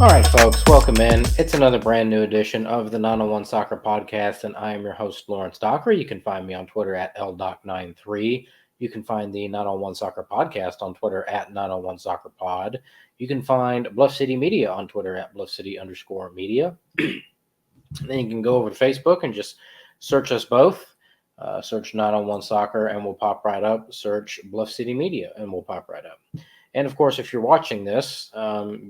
All right, folks, welcome in. It's another brand new edition of the 901 Soccer Podcast, and I am your host, Lawrence Dockery. You can find me on Twitter at LDoc93. You can find the 901 Soccer Podcast on Twitter at 901 Soccer Pod. You can find Bluff City Media on Twitter at Bluff City_media. Then you can go over to Facebook and just search us both. Search 901 Soccer and we'll pop right up. Search Bluff City Media and we'll pop right up. And of course, if you're watching this,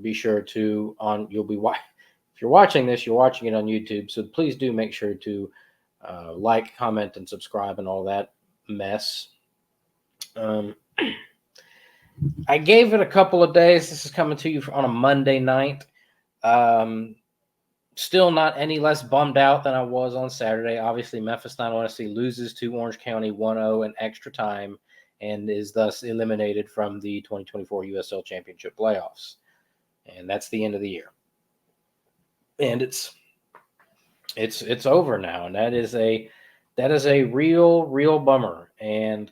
be sure to if you're watching this, you're watching it on YouTube. So please do make sure to like, comment, and subscribe and all that mess. I gave it a couple of days. This is coming to you on a Monday night. Still not any less bummed out than I was on Saturday. Obviously, Memphis 901FC loses to Orange County 1-0 in extra time and is thus eliminated from the 2024 USL Championship playoffs. And that's the end of the year. And it's over now, and that is a real bummer. And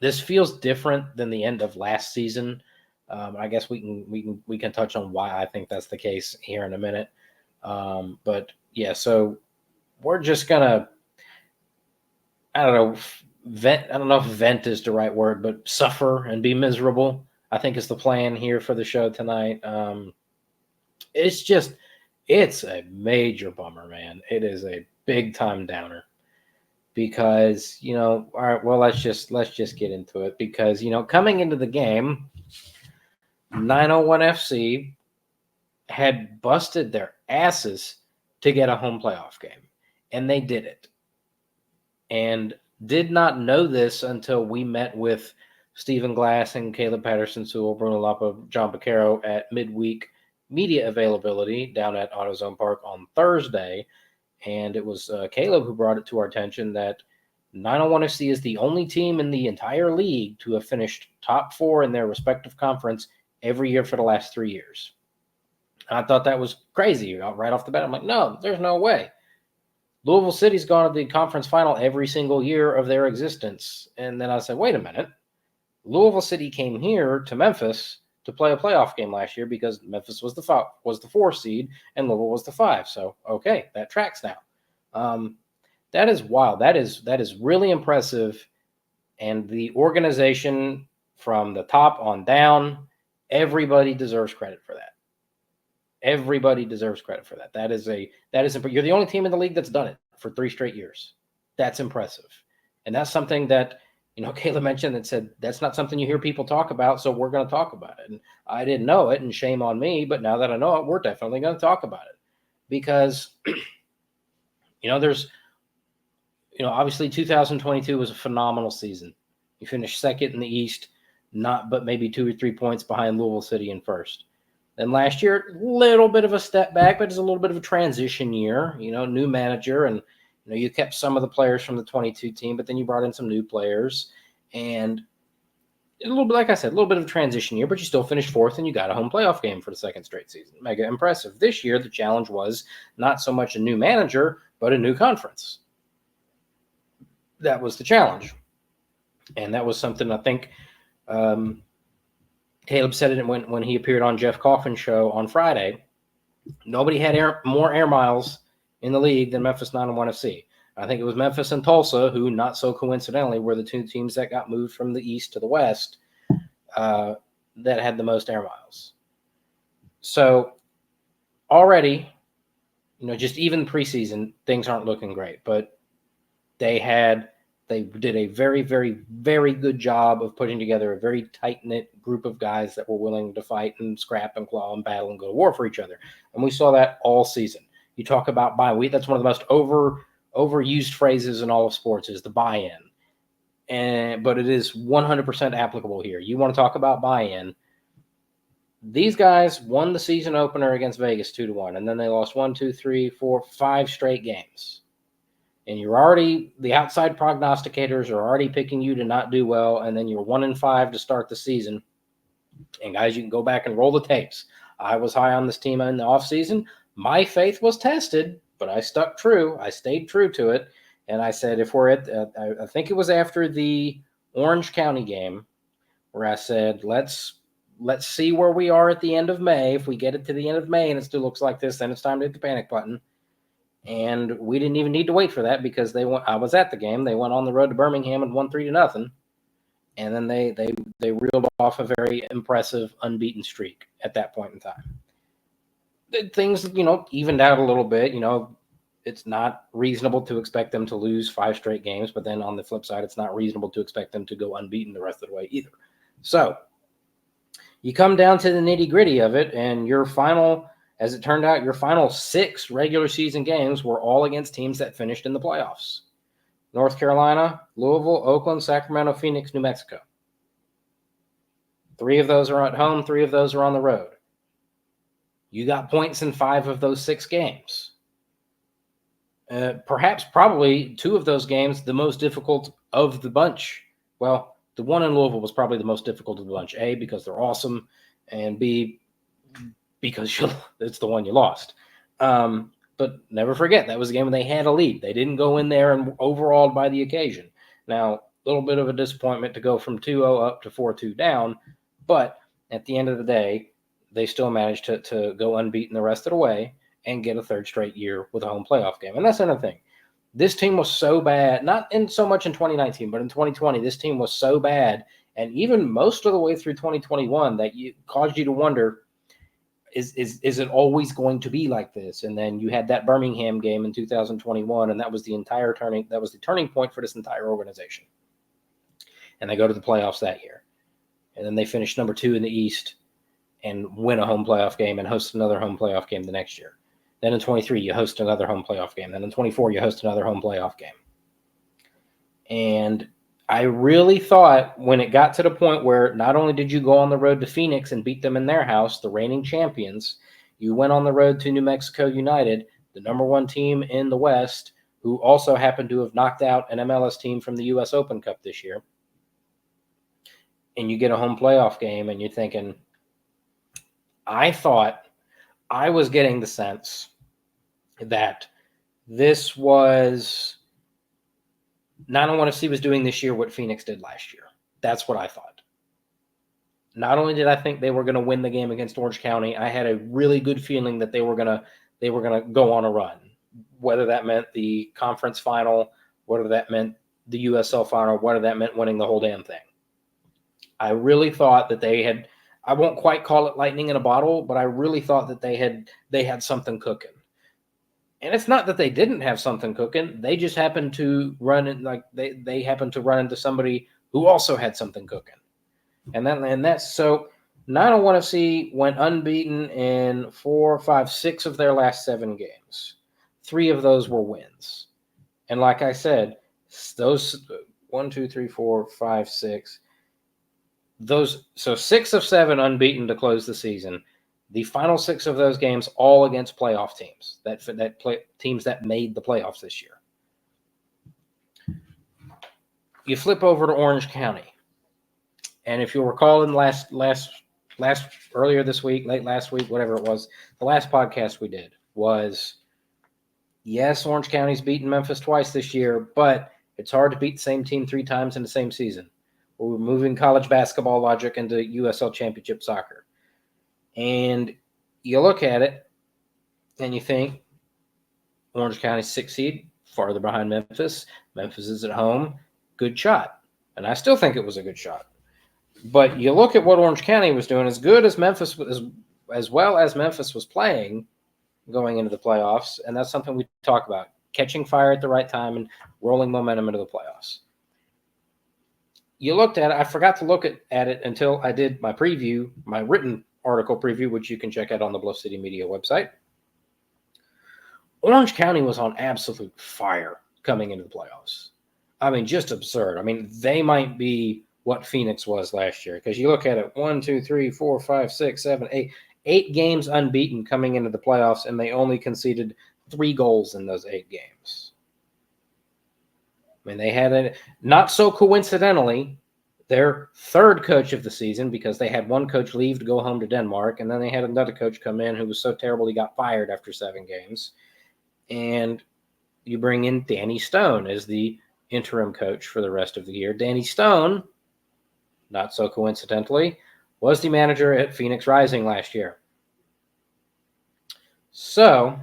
this feels different than the end of last season. I guess we can touch on why I think that's the case here in a minute. But yeah, so we're just gonna, I don't know if vent is the right word, but suffer and be miserable, I think is the plan here for the show tonight. It's a major bummer, man. It is a big time downer because, all right, well, let's just get into it because, coming into the game, 901FC had busted their asses to get a home playoff game, and they did it. And did not know this until we met with Stephen Glass and Caleb Patterson, Sewell, Bruno Lapa, John Baccaro at midweek media availability down at AutoZone Park on Thursday. And it was Caleb who brought it to our attention that 901FC is the only team in the entire league to have finished top 4 in their respective conference every year for the last 3 years. I thought that was crazy right off the bat. I'm like, no, there's no way. Louisville City's gone to the conference final every single year of their existence. And then I said, wait a minute. Louisville City came here to Memphis to play a playoff game last year because Memphis was the 4 seed and Louisville was the 5. So, okay, that tracks now. That is wild. That is really impressive. And the organization from the top on down, everybody deserves credit for that. Everybody deserves credit for that. That is you're the only team in the league that's done it for 3 straight years. That's impressive. And that's something that, Kayla mentioned and said, that's not something you hear people talk about, so we're going to talk about it. And I didn't know it, and shame on me, but now that I know it, we're definitely going to talk about it. Because, obviously 2022 was a phenomenal season. You finished second in the East, but maybe 2 or 3 points behind Louisville City in first. Then last year, a little bit of a step back, but it's a little bit of a transition year, new manager. And, you kept some of the players from the 22 team, but then you brought in some new players. And a little bit, like I said, a little bit of a transition year, but you still finished 4th and you got a home playoff game for the 2nd straight season. Mega impressive. This year, the challenge was not so much a new manager, but a new conference. That was the challenge. And that was something I think Caleb said it when he appeared on Jeff Coffin's show on Friday. Nobody had more air miles in the league than Memphis 901FC. I think it was Memphis and Tulsa, who, not so coincidentally, were the 2 teams that got moved from the East to the West that had the most air miles. So already, just even preseason, things aren't looking great. But they did a very, very, very good job of putting together a very tight-knit group of guys that were willing to fight and scrap and claw and battle and go to war for each other. And we saw that all season. You talk about buy-in. That's one of the most overused phrases in all of sports is the buy-in. But it is 100% applicable here. You want to talk about buy-in. These guys won the season opener against Vegas 2-1, and then they lost 1, 2, 3, 4, 5 straight games. And the outside prognosticators are already picking you to not do well, and then you're 1-5 to start the season. And guys, you can go back and roll the tapes. I was high on this team in the offseason. My faith was tested, but I stuck true. I stayed true to it. And I said, if we're at, I think it was after the Orange County game, where I said, let's let's see where we are at the end of May. If we get it to the end of May and it still looks like this, then it's time to hit the panic button. And we didn't even need to wait for that because I was at the game. They went on the road to Birmingham and won 3-0. And then they reeled off a very impressive unbeaten streak at that point in time. Things, evened out a little bit. It's not reasonable to expect them to lose 5 straight games, but then on the flip side, it's not reasonable to expect them to go unbeaten the rest of the way either. So you come down to the nitty-gritty of it, and as it turned out, your final 6 regular season games were all against teams that finished in the playoffs. North Carolina, Louisville, Oakland, Sacramento, Phoenix, New Mexico. 3 of those are at home, 3 of those are on the road. You got points in 5 of those 6 games. Probably 2 of those games, the most difficult of the bunch. Well, the one in Louisville was probably the most difficult of the bunch. A, because they're awesome, and B, because it's the one you lost. But never forget, that was a game when they had a lead. They didn't go in there and overawed by the occasion. Now, a little bit of a disappointment to go from 2-0 up to 4-2 down, but at the end of the day, they still managed to go unbeaten the rest of the way and get a 3rd straight year with a home playoff game. And that's another thing. This team was so bad, not in so much in 2019, but in 2020, this team was so bad, and even most of the way through 2021, that caused you to wonder, is it always going to be like this? And then you had that Birmingham game in 2021, and that was the turning point for this entire organization. And they go to the playoffs that year. And then they finish number 2 in the East and win a home playoff game and host another home playoff game the next year. Then in 23, you host another home playoff game. Then in 24, you host another home playoff game. And I really thought when it got to the point where not only did you go on the road to Phoenix and beat them in their house, the reigning champions, you went on the road to New Mexico United, the number 1 team in the West, who also happened to have knocked out an MLS team from the U.S. Open Cup this year. And you get a home playoff game, and you're thinking, I thought I was getting the sense that this was 901FC was doing this year what Phoenix did last year. That's what I thought. Not only did I think they were going to win the game against Orange County, I had a really good feeling that they were going to go on a run. Whether that meant the conference final, whether that meant the USL final, whether that meant winning the whole damn thing. I really thought that they had, I won't quite call it lightning in a bottle, but I really thought that they had something cooking. And it's not that they didn't have something cooking. They just happened to run they happened to run into somebody who also had something cooking. And that's so 901FC went unbeaten in 4, 5, 6 of their last 7 games. 3 of those were wins. And like I said, those 1, 2, 3, 4, 5, 6. So 6 of 7 unbeaten to close the season. The final 6 of those games all against playoff teams, teams that made the playoffs this year. You flip over to Orange County, and if you'll recall in last earlier this week, late last week, whatever it was, the last podcast we did was, yes, Orange County's beaten Memphis twice this year, but it's hard to beat the same team 3 times in the same season. We're moving college basketball logic into USL Championship soccer. And you look at it and you think Orange County's 6th seed, farther behind Memphis. Memphis is at home. Good shot. And I still think it was a good shot. But you look at what Orange County was doing, as good as Memphis was, as well as Memphis was playing going into the playoffs, and that's something we talk about, catching fire at the right time and rolling momentum into the playoffs. You looked at it. I forgot to look at it until I did my preview, my written article preview, which you can check out on the Bluff City Media website. Orange County was on absolute fire coming into the playoffs. I mean, just absurd. I mean, they might be what Phoenix was last year, because you look at it, 1, 2, 3, 4, 5, 6, 7, 8. 8 games unbeaten coming into the playoffs, and they only conceded 3 goals in those 8 games. I mean, they had not so coincidentally, their 3rd coach of the season, because they had one coach leave to go home to Denmark, and then they had another coach come in who was so terrible he got fired after 7 games. And you bring in Danny Stone as the interim coach for the rest of the year. Danny Stone, not so coincidentally, was the manager at Phoenix Rising last year. So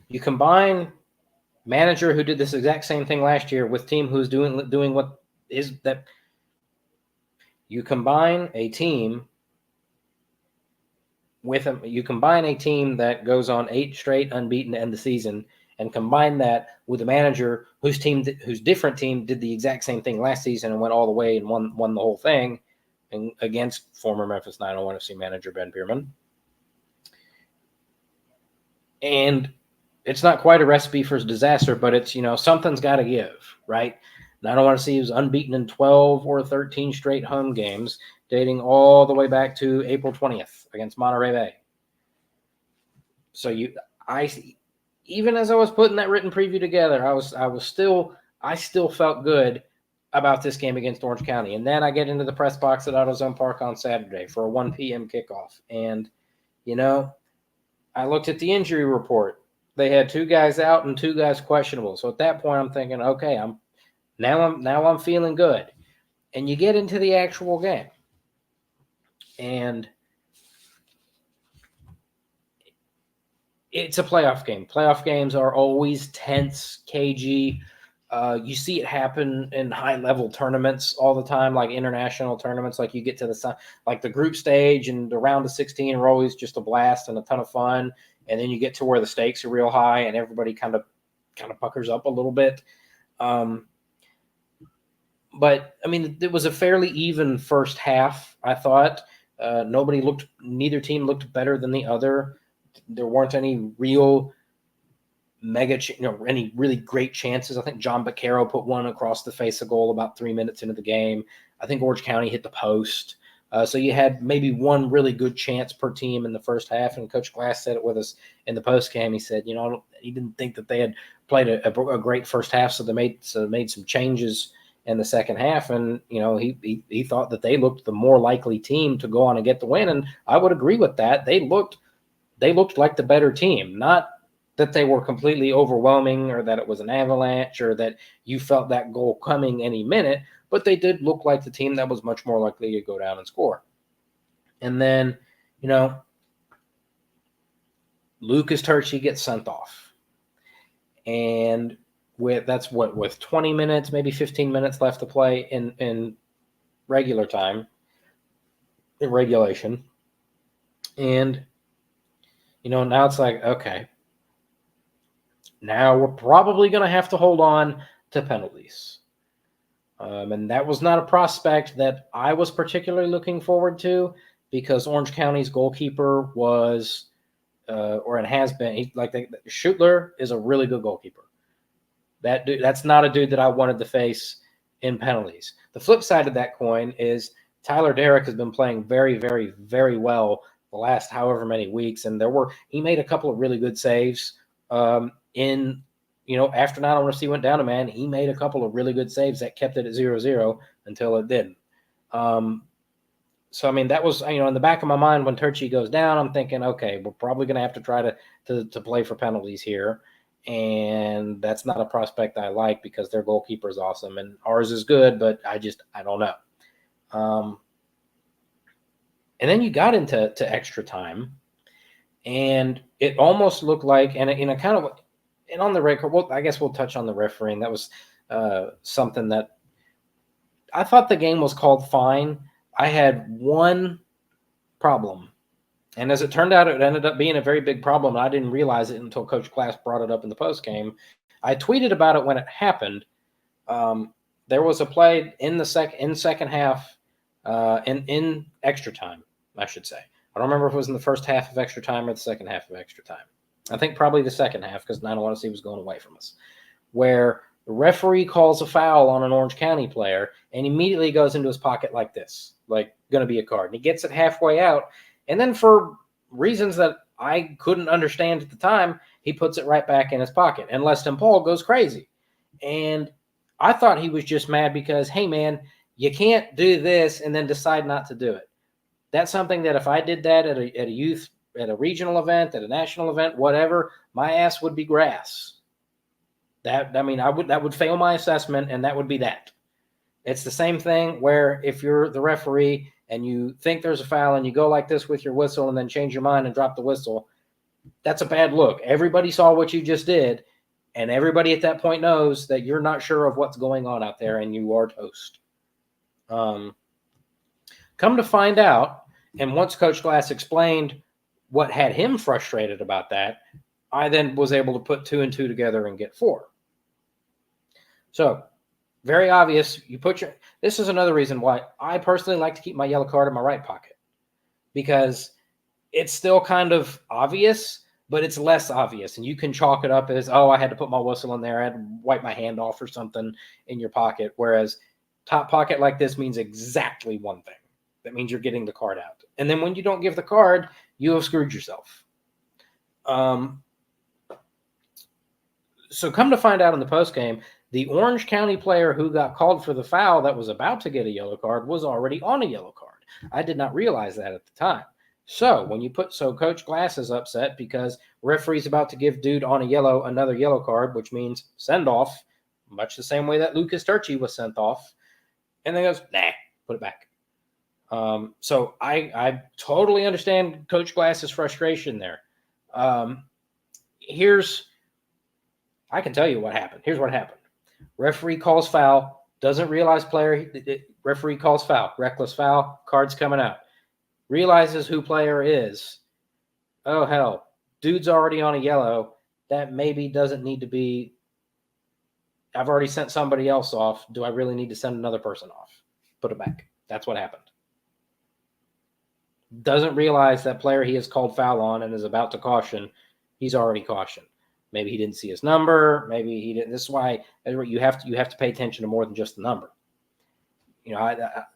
you combine manager who did this exact same thing last year with team who's doing what is that. You combine a team that goes on 8 straight unbeaten to end the season, and combine that with a manager whose different team did the exact same thing last season and went all the way and won the whole thing, and against former Memphis 901FC manager Ben Bierman. And it's not quite a recipe for disaster, but it's, something's got to give, right? 901FC was unbeaten in 12 or 13 straight home games, dating all the way back to April 20th against Monterey Bay. So even as I was putting that written preview together, I still felt good about this game against Orange County. And then I get into the press box at AutoZone Park on Saturday for a 1 p.m. kickoff. And, I looked at the injury report. They had 2 guys out and 2 guys questionable. So at that point, I'm thinking, okay, I'm feeling good. And you get into the actual game, and it's a playoff game. Playoff games are always tense, cagey. You see it happen in high-level tournaments all the time, like international tournaments. Like you get to the group stage and the round of 16 are always just a blast and a ton of fun. And then you get to where the stakes are real high and everybody kind of puckers up a little bit. But I mean, it was a fairly even first half, I thought. Neither team looked better than the other. There weren't any real any really great chances. I think John Baccaro put one across the face of goal about 3 minutes into the game. I think Orange County hit the post. So you had maybe one really good chance per team in the first half. And Coach Glass said it with us in the post game. He said, he didn't think that they had played a great first half, so they made some changes in the second half. And he thought that they looked the more likely team to go on and get the win. And I would agree with that. They looked like the better team, not that they were completely overwhelming or that it was an avalanche or that you felt that goal coming any minute, but they did look like the team that was much more likely to go down and score. And then, Lucas Turchi gets sent off. And with 20 minutes, maybe 15 minutes left to play in regular time, in regulation. And, now it's like, okay, now we're probably going to have to hold on to penalties. And that was not a prospect that I was particularly looking forward to, because Orange County's goalkeeper was, or has been, Schutler is a really good goalkeeper. That's not a dude that I wanted to face in penalties. The flip side of that coin is Tyler Derrick has been playing very, very, very well the last however many weeks, and he made a couple of really good saves. After 901FC went down a man, he made a couple of really good saves that kept it at 0-0 until it didn't. So, I mean, that was, in the back of my mind when Turchi goes down, I'm thinking, okay, we're probably going to have to try to play for penalties here. And that's not a prospect I like, because their goalkeeper is awesome and ours is good, but I don't know. And then you got into extra time, and it almost looked like, and on the record, I guess we'll touch on the refereeing. That was something that I thought the game was called fine. I had one problem, and as it turned out, it ended up being a very big problem. And I didn't realize it until Coach Glass brought it up in the post game. I tweeted about it when it happened. There was a play in the second half, in extra time, I should say. I don't remember if it was in the first half of extra time or the second half of extra time. I think probably the second half, because 901FC was going away from us, where the referee calls a foul on an Orange County player and immediately goes into his pocket like this, like going to be a card. And he gets it halfway out, and then for reasons that I couldn't understand at the time, he puts it right back in his pocket. And Leston Paul goes crazy. And I thought he was just mad because, hey, man, you can't do this and then decide not to do it. That's something that if I did that at a youth, at a regional event, at a national event, whatever, my ass would be grass. That would fail my assessment, and that would be that. It's the same thing where if you're the referee and you think there's a foul and you go like this with your whistle and then change your mind and drop the whistle, that's a bad look. Everybody saw what you just did, and everybody at that point knows that you're not sure of what's going on out there and you are toast. Come to find out, and once Coach Glass explained what had him frustrated about that, I then was able to put 2 and 2 together and get 4. So, very obvious. This is another reason why I personally like to keep my yellow card in my right pocket, because it's still kind of obvious, but it's less obvious. And you can chalk it up as, oh, I had to put my whistle in there. I had to wipe my hand off or something in your pocket. Whereas top pocket like this means exactly one thing. That means you're getting the card out. And then when you don't give the card, you have screwed yourself. So come to find out in the postgame, the Orange County player who got called for the foul that was about to get a yellow card was already on a yellow card. I did not realize that at the time. So Coach Glass is upset because referee's about to give dude on a yellow another yellow card, which means send off, much the same way that Lucas Turchi was sent off. And then goes, nah, put it back. So I totally understand Coach Glass's frustration there. I can tell you what happened. Here's what happened. Referee calls foul, doesn't realize referee calls foul, reckless foul, card's coming out. Realizes who player is. Oh, hell, dude's already on a yellow. That maybe doesn't need to be. I've already sent somebody else off. Do I really need to send another person off? Put it back. That's what happened. Doesn't realize that player he has called foul on and is about to caution. He's already cautioned. Maybe he didn't see his number. Maybe he didn't. This is why you have to pay attention to more than just the number.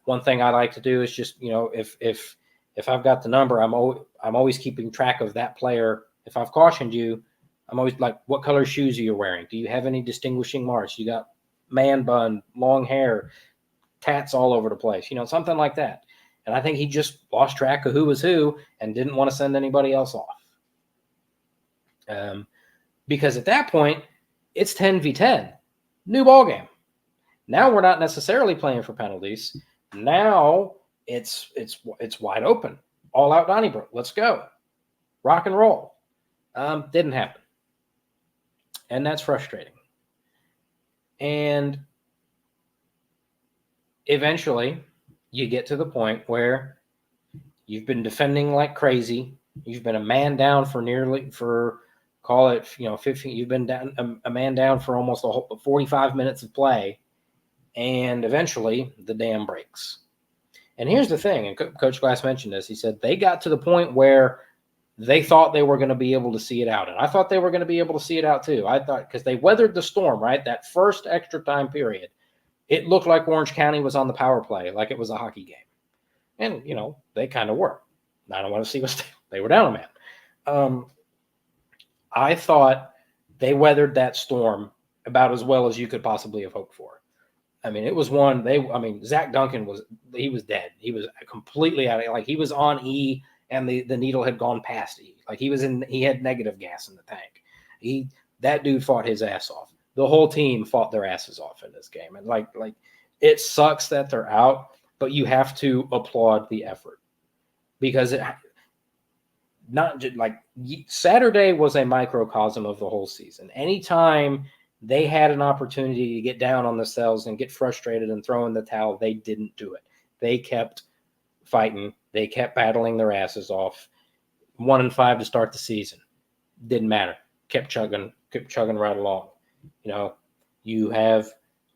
One thing I like to do is just, if I've got the number, I'm always keeping track of that player. If I've cautioned you, I'm always like, what color shoes are you wearing? Do you have any distinguishing marks? You got man bun, long hair, tats all over the place, something like that. And I think he just lost track of who was who and didn't want to send anybody else off. Because at that point, it's 10v10, new ball game. Now we're not necessarily playing for penalties. Now it's wide open, all out Donnybrook. Let's go, rock and roll. Didn't happen, and that's frustrating. And eventually, you get to the point where you've been defending like crazy. You've been a man down for call it 15. You've been down a man down for almost 45 minutes of play. And eventually, the dam breaks. And here's the thing, and Coach Glass mentioned this. He said they got to the point where they thought they were going to be able to see it out. And I thought they were going to be able to see it out too. I thought, because they weathered the storm, right? That first extra time period, it looked like Orange County was on the power play, like it was a hockey game. And, they kind of were. 901FC was, they were down a man. I thought they weathered that storm about as well as you could possibly have hoped for. I mean, it was Zach Duncan was dead. He was completely out of it. Like, he was on E and the needle had gone past E. Like, he had negative gas in the tank. That dude fought his ass off. The whole team fought their asses off in this game. And like it sucks that they're out, but you have to applaud the effort, because Saturday was a microcosm of the whole season. Anytime they had an opportunity to get down on themselves and get frustrated and throw in the towel, they didn't do it. They kept fighting. They kept battling their asses off. 1-5 to start the season. Didn't matter. Kept chugging right along. You have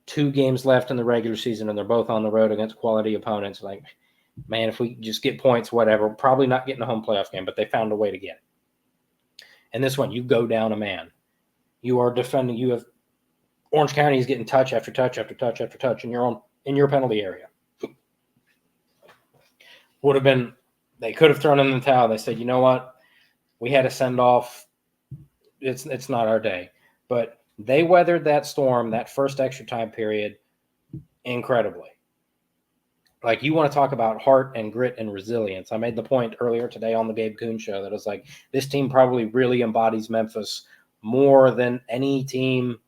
2 games left in the regular season, and they're both on the road against quality opponents. Like, man, if we just get points, whatever, probably not getting a home playoff game, but they found a way to get it. And this one, you go down a man. You are defending. You have Orange County is getting touch after touch after touch after touch, and you're in your penalty area. They could have thrown in the towel. They said, you know what? We had a send off. It's not our day. But they weathered that storm, that first extra time period, incredibly. Like, you want to talk about heart and grit and resilience. I made the point earlier today on the Gabe Kuhn show that was like, this team probably really embodies Memphis more than any team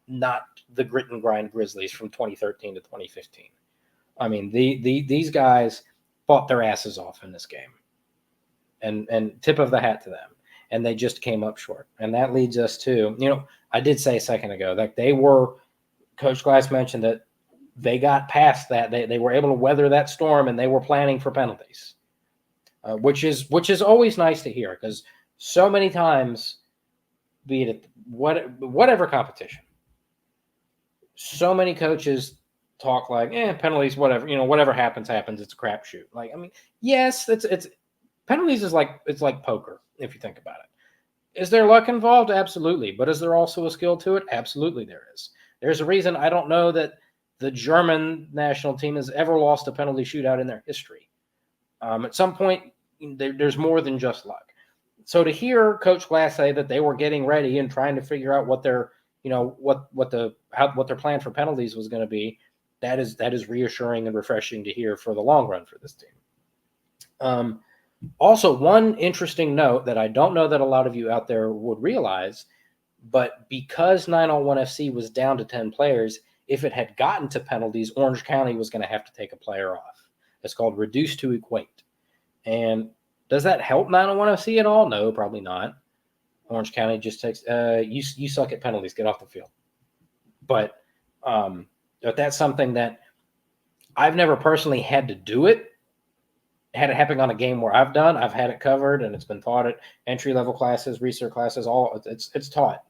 not the grit and grind Grizzlies from 2013 to 2015. I mean, these guys fought their asses off in this game, and tip of the hat to them. And they just came up short. And that leads us to, I did say a second ago that Coach Glass mentioned that they got past that. They were able to weather that storm, and they were planning for penalties, which is always nice to hear, because so many times, be it at whatever competition, so many coaches talk like, penalties, whatever, whatever happens, it's a crapshoot. Like, I mean, yes, it's penalties is it's like poker, if you think about it. Is there luck involved? Absolutely. But is there also a skill to it? Absolutely there is. There's a reason I don't know that the German national team has ever lost a penalty shootout in their history. At some point, there's more than just luck. So to hear Coach Glass say that they were getting ready and trying to figure out what their plan for penalties was going to be, that is reassuring and refreshing to hear for the long run for this team. Also, one interesting note that I don't know that a lot of you out there would realize, but because 901FC was down to 10 players, if it had gotten to penalties, Orange County was going to have to take a player off. It's called reduce to equate. And does that help 901FC at all? No, probably not. Orange County just takes, you suck at penalties, get off the field. But that's something that I've never personally had to do it. Had it happen on a game where I've had it covered, and it's been taught at entry-level classes, research classes, it's taught.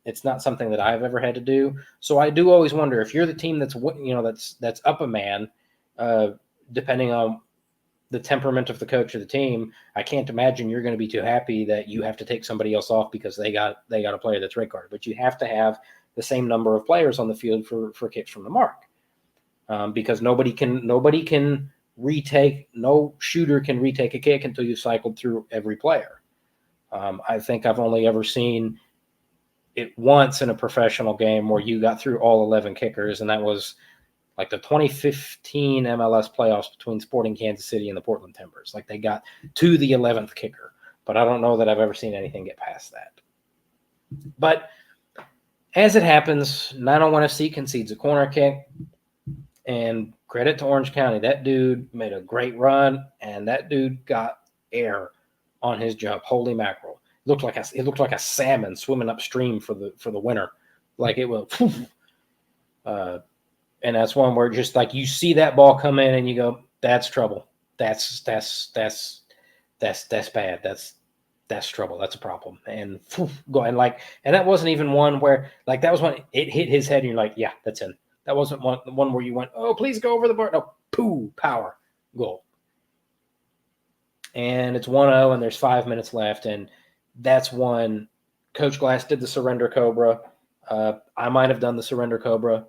It's not something that I've ever had to do. So I do always wonder if you're the team that's up a man, depending on the temperament of the coach of the team, I can't imagine you're going to be too happy that you have to take somebody else off because they got a player that's red card. But you have to have the same number of players on the field for kicks from the mark, because nobody can retake. No shooter can retake a kick until you've cycled through every player. I think I've only ever seen it once in a professional game where you got through all 11 kickers, and that was like the 2015 MLS playoffs between Sporting Kansas City and the Portland Timbers. Like, they got to the 11th kicker, but I don't know that I've ever seen anything get past that. But as it happens, 901FC concedes a corner kick, and credit to Orange County. That dude made a great run, and that dude got air on his jump. Holy mackerel. It looked like a salmon swimming upstream for the winner. Like, it was and that's one where just like you see that ball come in and you go, that's trouble. That's bad. That's trouble. That's a problem. And that wasn't even one where, like, that was when it hit his head and you're like, yeah, that's in. That wasn't one where you went, oh, please go over the bar. No, power, goal. And it's 1-0 and there's 5 minutes left. And that's when Coach Glass did the surrender cobra. I might have done the surrender cobra.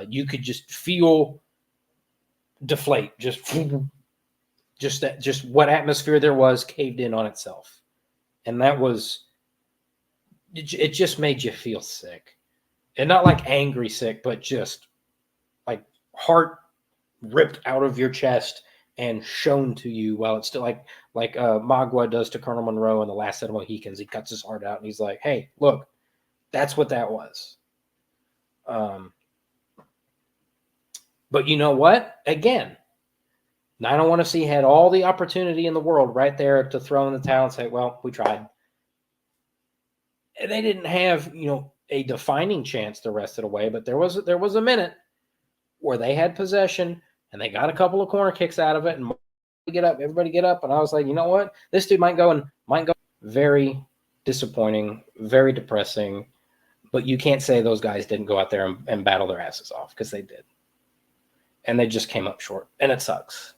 You could just feel deflate, just what atmosphere there was caved in on itself. And that was, it just made you feel sick. And not like angry sick, but just like heart ripped out of your chest and shown to you while it's still like Magua does to Colonel Monroe in The Last Set of Mohicans. He cuts his heart out and he's like, hey, look, that's what that was. But you know what? Again, 901FC had all the opportunity in the world right there to throw in the towel and say, well, we tried. And they didn't have, a defining chance the rest of the way, but there was a minute where they had possession and they got a couple of corner kicks out of it, and everybody get up. And I was like, you know what? This dude might go. Very disappointing, very depressing, but you can't say those guys didn't go out there and battle their asses off, because they did. And they just came up short, and it sucks.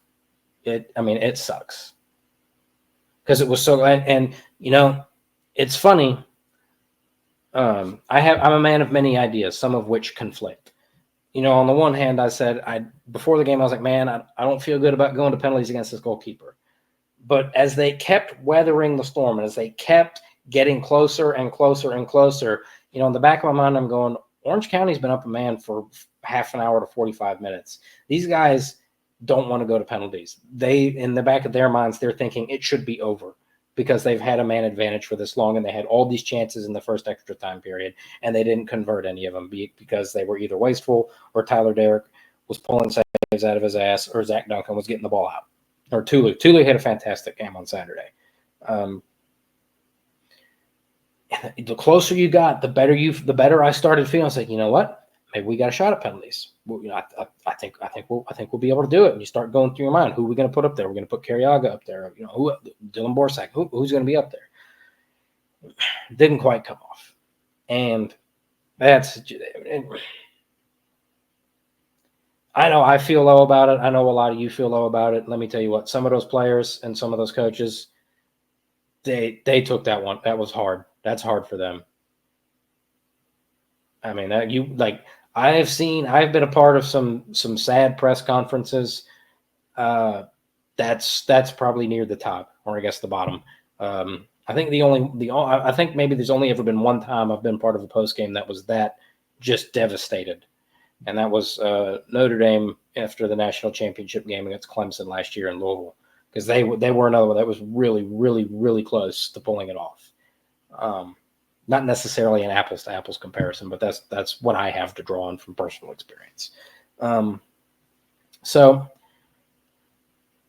It sucks. Because it was so, and it's funny. I'm a man of many ideas, some of which conflict. On the one hand, I said, before the game, I was like, man, I don't feel good about going to penalties against this goalkeeper. But as they kept weathering the storm, and as they kept getting closer and closer and closer, in the back of my mind, I'm going, Orange County's been up a man for half an hour to 45 minutes. These guys don't want to go to penalties. In the back of their minds, they're thinking it should be over. because they've had a man advantage for this long and they had all these chances in the first extra time period and they didn't convert any of them because they were either wasteful or Tyler Derrick was pulling saves out of his ass or Zach Duncan was getting the ball out. Or Tulu. Tulu had a fantastic game on Saturday. The closer you got, the better I started feeling. I was like, you know what? Maybe we got a shot at penalties. Well, I think we'll be able to do it. And you start going through your mind, who are we going to put up there? We're going to put Carriaga up there. Dylan Borsak. Who's going to be up there? Didn't quite come off, and that's. I know I feel low about it. I know a lot of you feel low about it. Let me tell you what. Some of those players and some of those coaches, they took that one. That was hard. That's hard for them. I mean, I've been a part of some sad press conferences. That's probably near the top, or I guess the bottom. I think I think maybe there's only ever been one time I've been part of a post game that was that just devastated, and that was Notre Dame after the national championship game against Clemson last year in Louisville, because they were another one that was really, really, really close to pulling it off. Not necessarily an apples to apples comparison, but that's what I have to draw on from personal experience. So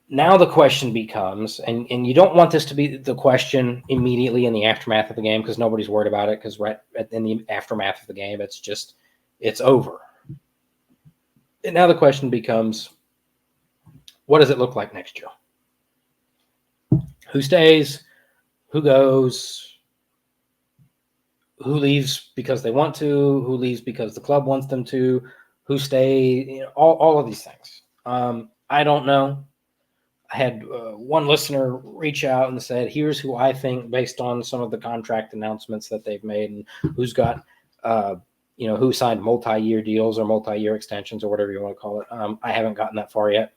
now the question becomes, and you don't want this to be the question immediately in the aftermath of the game because nobody's worried about it, because right in the aftermath of the game, it's over. And now the question becomes, what does it look like next year? Who stays? Who goes? Who leaves because they want to? Who leaves because the club wants them to? Who stay? All of these things. I don't know. I had one listener reach out and said, here's who I think, based on some of the contract announcements that they've made and who's got, who signed multi-year deals or multi-year extensions or whatever you want to call it. I haven't gotten that far yet.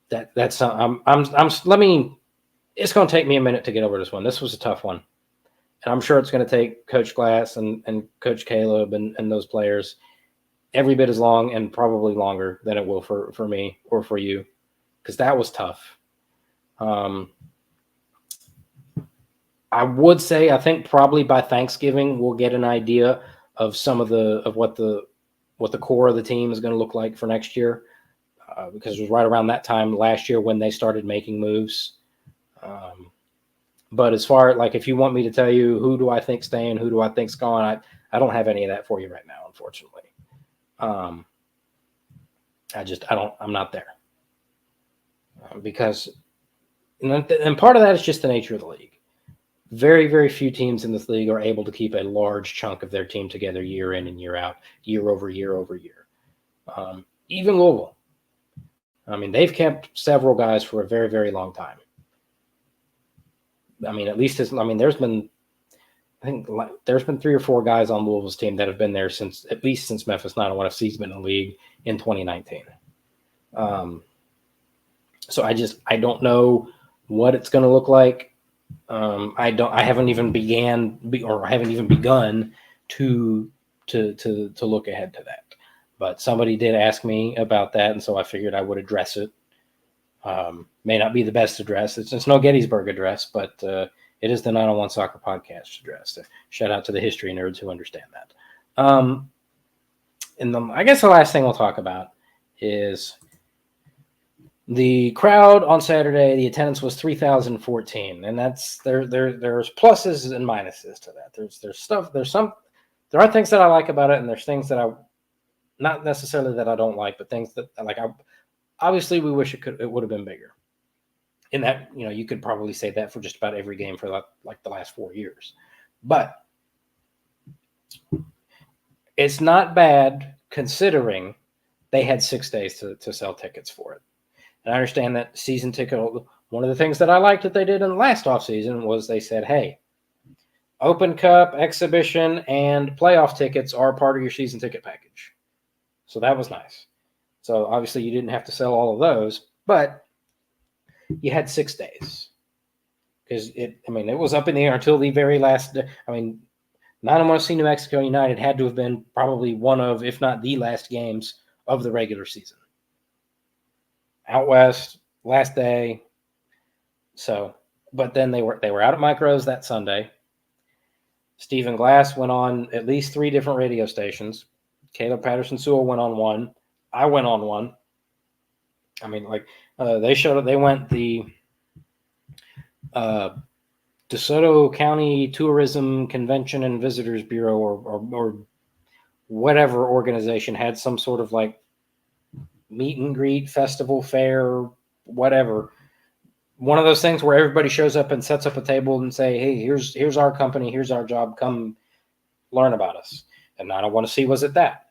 It's going to take me a minute to get over this one. This was a tough one. And I'm sure it's going to take Coach Glass and Coach Caleb and those players every bit as long and probably longer than it will for me or for you, because that was tough. I would say I think probably by Thanksgiving we'll get an idea of what the core of the team is going to look like for next year, because it was right around that time last year when they started making moves. But as far like if you want me to tell you who do I think staying, who do I think's gone, I don't have any of that for you right now, unfortunately. I'm not there, because and part of that is just the nature of the league. Very, very few teams in this league are able to keep a large chunk of their team together year in and year out, year over year over year. Even Louisville. I mean, they've kept several guys for a very, very long time. I mean, there's been 3 or 4 guys on Louisville's team that have been there since Memphis 901FC's been in the league in 2019. So I don't know what it's going to look like. I haven't even begun to look ahead to that. But somebody did ask me about that, and so I figured I would address it. May not be the best address. It's no Gettysburg address, but it is the 901 Soccer Podcast address. Shout out to the history nerds who understand that. I guess the last thing we'll talk about is the crowd on Saturday. The attendance was 3,014, and that's there's pluses and minuses to that. There are things that I like about it, and there's things that not necessarily that I don't like, but things that obviously we wish it would have been bigger. In that, you could probably say that for just about every game for like the last 4 years. But it's not bad considering they had 6 days to sell tickets for it. And I understand that season ticket, one of the things that I liked that they did in the last offseason was they said, hey, Open Cup, exhibition, and playoff tickets are part of your season ticket package. So that was nice. So obviously you didn't have to sell all of those, but you had 6 days, because it was up in the air until the very last day. 901FC New Mexico United had to have been probably one of, if not the last games of the regular season. Out west, last day. So But then they were out at Micros that Sunday. Stephen Glass went on at least 3 different radio stations. Caleb Patterson-Sewell went on one. I went on one. I mean, like they showed up. They went the DeSoto County Tourism Convention and Visitors Bureau or whatever organization had some sort of like meet and greet, festival, fair, whatever. One of those things where everybody shows up and sets up a table and say, hey, here's our company, here's our job, come learn about us. And 901FC was at that.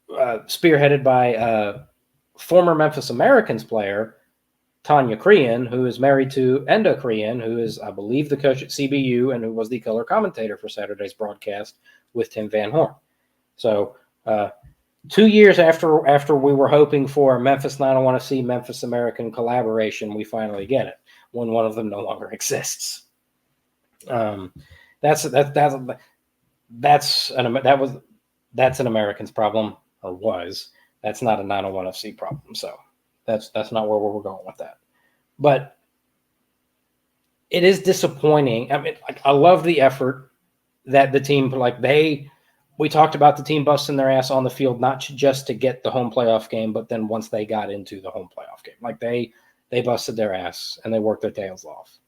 Spearheaded by former Memphis Americans player, Tanya Crean, who is married to Enda Crean, who is, I believe, the coach at CBU and who was the color commentator for Saturday's broadcast with Tim Van Horn. So 2 years after we were hoping for Memphis 901FC, Memphis American collaboration, we finally get it when one of them no longer exists. That's an Americans problem, or was. That's not a 901FC problem. So that's not where we're going with that. But it is disappointing. I mean, like, I love the effort that the team, we talked about the team busting their ass on the field, not just to get the home playoff game, but then once they got into the home playoff game, like they busted their ass and they worked their tails off.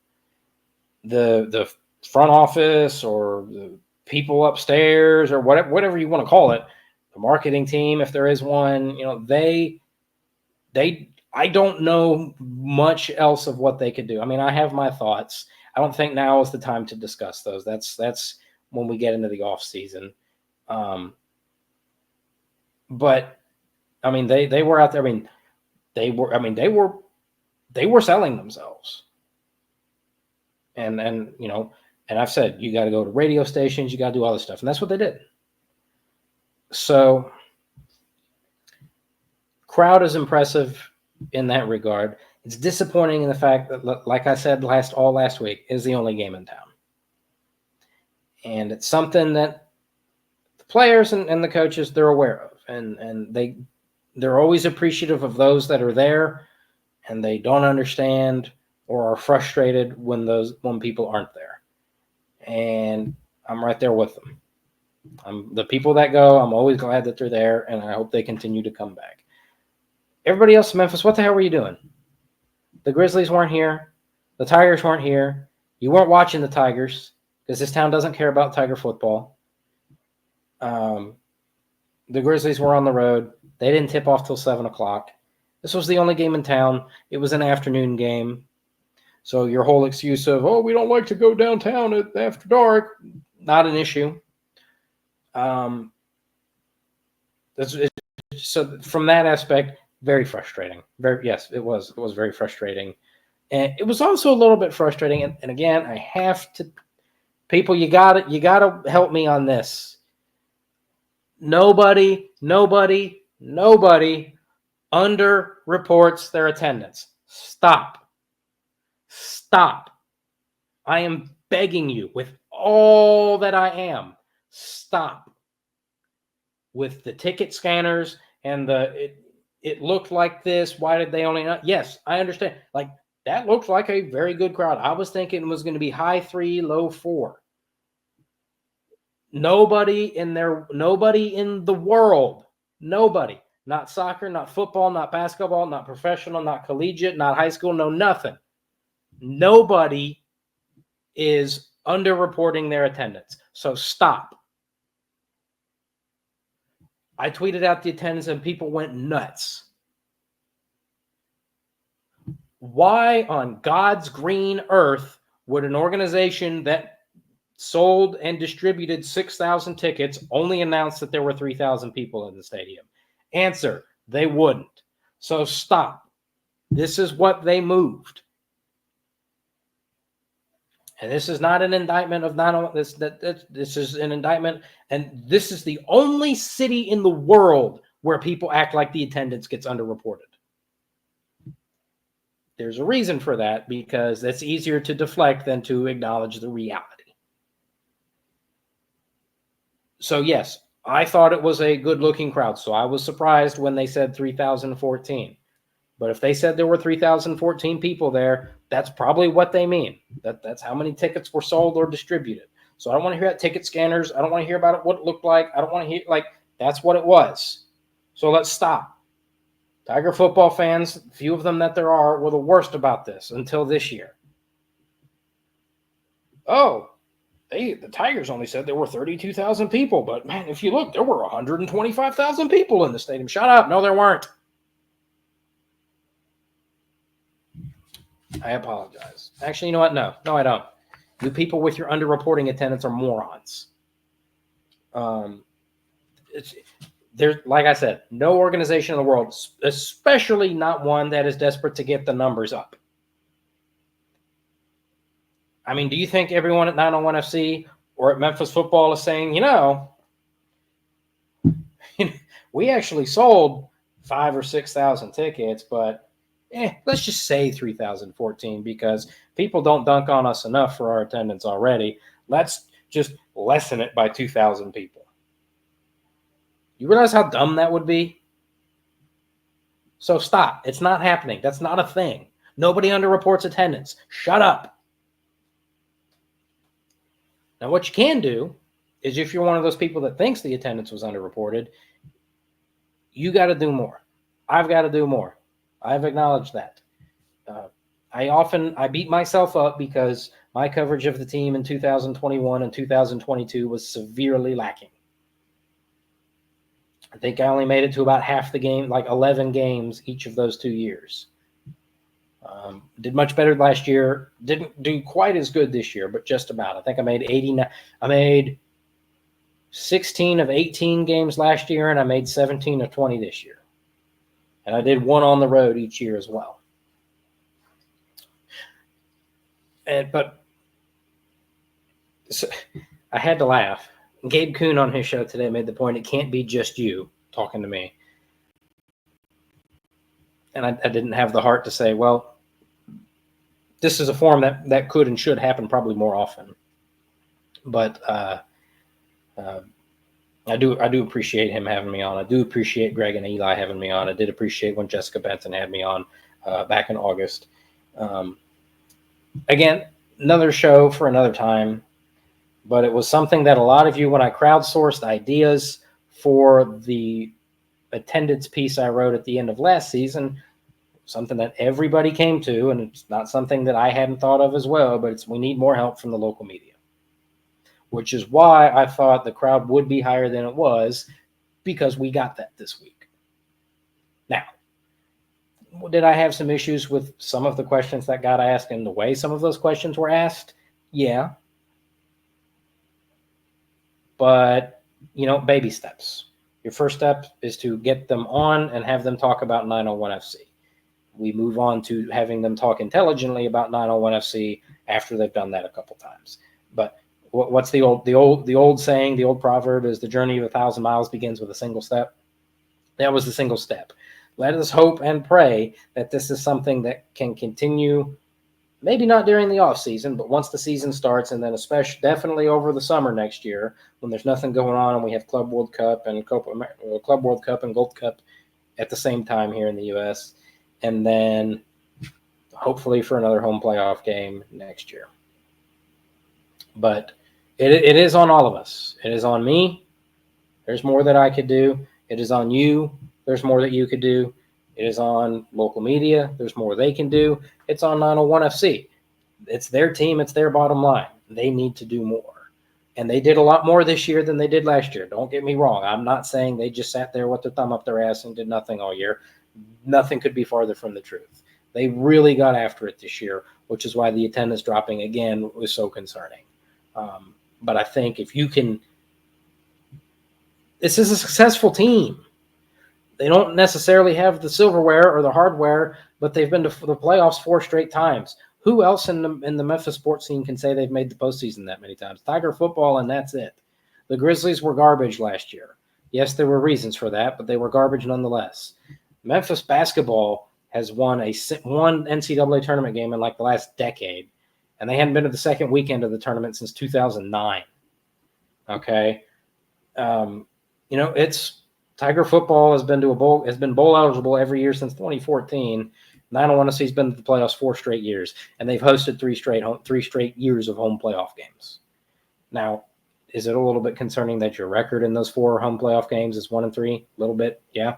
The front office or the people upstairs or whatever you want to call it, the marketing team, if there is one, I don't know much else of what they could do. I mean, I have my thoughts. I don't think now is the time to discuss those. That's when we get into the off season. But I mean, they were out there. I mean, they were selling themselves. And I've said, you got to go to radio stations, you got to do all this stuff. And that's what they did. So crowd is impressive in that regard. It's disappointing in the fact that, like I said last week, is the only game in town. And it's something that the players and the coaches, they're aware of. And they're always appreciative of those that are there, and they don't understand or are frustrated when people aren't there. And I'm right there with them. The people that go, I'm always glad that they're there, and I hope they continue to come back. Everybody else in Memphis, what the hell were you doing? The Grizzlies weren't here. The Tigers weren't here. You weren't watching the Tigers because this town doesn't care about Tiger football. The Grizzlies were on the road. They didn't tip off till 7 o'clock. This was the only game in town. It was an afternoon game. So your whole excuse of, we don't like to go downtown after dark, not an issue. So from that aspect, very frustrating. Yes, it was very frustrating. And it was also a little bit frustrating. And again, I have to, people, you gotta help me on this. Nobody underreports their attendance. Stop. I am begging you with all that I am. Stop. With the ticket scanners and it looked like this. Why did they only not? Yes, I understand. Like, that looked like a very good crowd. I was thinking it was going to be high 3, low 4. Nobody in the world, nobody, not soccer, not football, not basketball, not professional, not collegiate, not high school, no nothing. Nobody is underreporting their attendance. So stop. I tweeted out the attendance and people went nuts. Why on God's green earth would an organization that sold and distributed 6,000 tickets only announce that there were 3,000 people in the stadium? Answer, they wouldn't. So stop. This is what they moved. And this is not an indictment of this is an indictment, and this is the only city in the world where people act like the attendance gets underreported. There's a reason for that, because it's easier to deflect than to acknowledge the reality. So yes, I thought it was a good-looking crowd, so I was surprised when they said 3,014. But if they said there were 3,014 people there, that's probably what they mean. That's how many tickets were sold or distributed. So I don't want to hear about ticket scanners. I don't want to hear about it, what it looked like. I don't want to hear, like, that's what it was. So let's stop. Tiger football fans, few of them that there are, were the worst about this until this year. Oh, the Tigers only said there were 32,000 people, but man, if you look, there were 125,000 people in the stadium. Shut up. No, there weren't. I apologize. Actually, you know what? No, I don't. You people with your underreporting attendance are morons. There's, like I said, no organization in the world, especially not one that is desperate to get the numbers up. I mean, do you think everyone at 901FC or at Memphis football is saying, we actually sold 5,000 or 6,000 tickets, but let's just say 3,014 because people don't dunk on us enough for our attendance already. Let's just lessen it by 2,000 people. You realize how dumb that would be? So stop. It's not happening. That's not a thing. Nobody underreports attendance. Shut up. Now, what you can do is if you're one of those people that thinks the attendance was underreported, you got to do more. I've got to do more. I've acknowledged that. I beat myself up because my coverage of the team in 2021 and 2022 was severely lacking. I think I only made it to about half the game, like 11 games each of those 2 years. Did much better last year. Didn't do quite as good this year, but just about. I think I made 89. I made 16 of 18 games last year, and I made 17 of 20 this year. And I did one on the road each year as well. But I had to laugh. Gabe Kuhn on his show today made the point, it can't be just you talking to me. And I didn't have the heart to say, well, this is a form that could and should happen probably more often. But I do appreciate him having me on. I do appreciate Greg and Eli having me on. I did appreciate when Jessica Benson had me on back in August. Again, another show for another time. But it was something that a lot of you, when I crowdsourced ideas for the attendance piece I wrote at the end of last season, something that everybody came to, and it's not something that I hadn't thought of as well, but we need more help from the local media, which is why I thought the crowd would be higher than it was, because we got that this week. Now, did I have some issues with some of the questions that got asked and the way some of those questions were asked? Yeah. But, baby steps. Your first step is to get them on and have them talk about 901FC. We move on to having them talk intelligently about 901FC after they've done that a couple times. But what's the old saying, the old proverb is the journey of 1,000 miles begins with a single step. That was the single step. Let us hope and pray that this is something that can continue. Maybe not during the off season, but once the season starts, and then definitely over the summer next year when there's nothing going on and we have Club World Cup and Club World Cup and Gold Cup at the same time here in the U.S., and then hopefully for another home playoff game next year. But it is on all of us. It is on me. There's more that I could do. It is on you. There's more that you could do. It is on local media. There's more they can do. It's on 901FC. It's their team. It's their bottom line. They need to do more. And they did a lot more this year than they did last year. Don't get me wrong. I'm not saying they just sat there with their thumb up their ass and did nothing all year. Nothing could be farther from the truth. They really got after it this year, which is why the attendance dropping again was so concerning. But I think if you can, this is a successful team. They don't necessarily have the silverware or the hardware, but they've been to the playoffs 4 straight times. Who else in the Memphis sports scene can say they've made the postseason that many times? Tiger football, and that's it. The Grizzlies were garbage last year. Yes, there were reasons for that, but they were garbage nonetheless. Memphis basketball has won one NCAA tournament game in like the last decade, and they hadn't been to the second weekend of the tournament since 2009. Okay, Tiger football has been bowl eligible every year since 2014. 901FC's been to the playoffs 4 straight years, and they've hosted 3 straight years of home playoff games. Now, is it a little bit concerning that your record in those 4 home playoff games is 1-3? A little bit, yeah.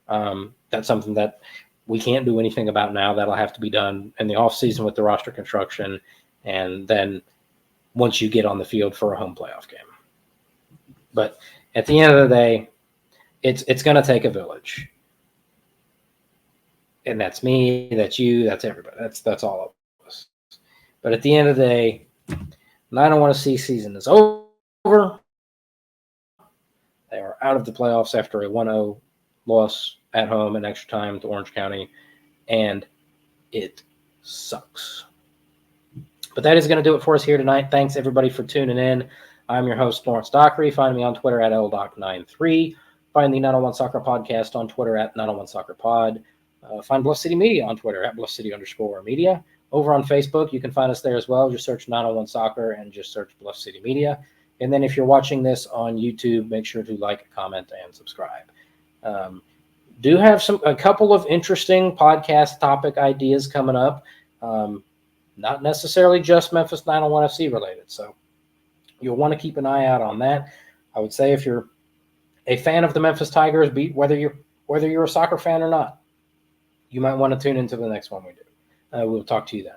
That's something that we can't do anything about now. That'll have to be done in the offseason with the roster construction, and then once you get on the field for a home playoff game. But at the end of the day, it's going to take a village. And that's me, that's you, that's everybody. That's all of us. But at the end of the day, 901FC season is over. They are out of the playoffs after a 1-0 loss at home in extra time to Orange County, and it sucks. But that is going to do it for us here tonight. Thanks, everybody, for tuning in. I'm your host, Lawrence Dockery. Find me on Twitter at LDoc93. Find the 901 Soccer Podcast on Twitter at 901 Soccer Pod. Find Bluff City Media on Twitter at BluffCity_media. Over on Facebook, you can find us there as well. Just search 901 Soccer and just search Bluff City Media. And then if you're watching this on YouTube, make sure to like, comment, and subscribe. Do have a couple of interesting podcast topic ideas coming up. Not necessarily just Memphis 901FC related. So you'll want to keep an eye out on that. I would say if you're a fan of the Memphis Tigers, whether you're a soccer fan or not, you might want to tune into the next one we do. We'll talk to you then.